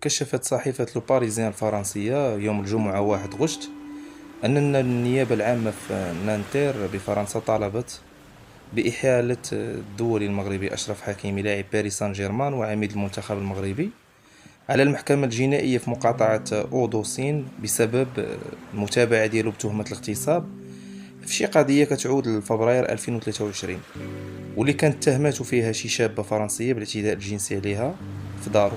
كشفت صحيفة لو باريزيان الفرنسية يوم الجمعة 1 غشت أن النيابة العامة في نانتير بفرنسا طالبت بإحالة الدولي المغربي أشرف حكيمي لاعب باريس سان جيرمان وعميد المنتخب المغربي على المحكمة الجنائية في مقاطعة أودوسين بسبب المتابعة ديالو بتهمة الاغتصاب في شي قضية كتعود لفبراير 2023، واللي كانت تهمته فيها شي شابة فرنسية بالاعتداء الجنسي عليها في دارو.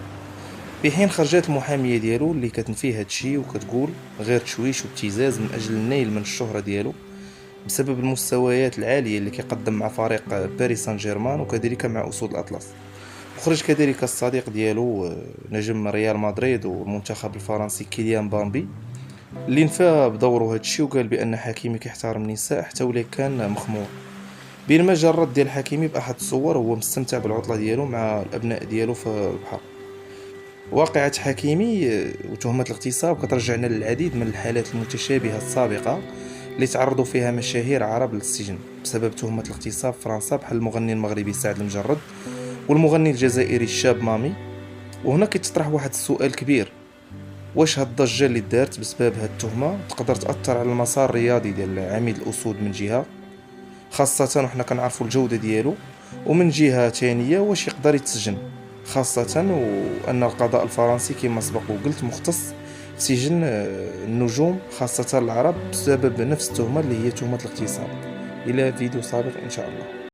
في حين خرجت المحامية ديالو اللي كتنفي هادشي وكتقول غير تشويش وابتزاز من أجل النيل من الشهرة ديالو بسبب المستويات العالية اللي كيقدم مع فريق باريس سان جيرمان وكذلك مع أسود الأطلس. وخرج كذلك الصديق ديالو نجم ريال مدريد والمنتخب الفرنسي كيليان بامبي اللي نفى بدوره هادشي وقال بأن حكيمي كيحترم النساء حتى ولي كان مخمور، بينما جا الرد ديال حكيمي بأحد الصور وهو مستمتع بالعطلة ديالو مع الأبناء ديالو في البحر. واقعة حكيمي وتهمة الاغتصاب كترجعنا للعديد من الحالات المتشابهة السابقة اللي تعرضوا فيها مشاهير عرب للسجن بسبب تهمة الاغتصاب في فرنسا، بحال المغني المغربي سعد المجرد والمغني الجزائري الشاب مامي. وهنا كيتطرح واحد السؤال كبير: واش هاد الضجة اللي دارت بسبب هاد التهمة تقدر تأثر على المسار الرياضي ديال عميد الأسود من جهة، خاصة وحنا كنعرفوا الجودة ديالو، ومن جهة تانية واش يقدر يتسجن، خاصة وأن القضاء الفرنسي كما سبق وقلت مختص في سجن النجوم خاصة العرب بسبب نفس التهمة اللي هي تهمة الاغتصاب. إلى فيديو سابق إن شاء الله.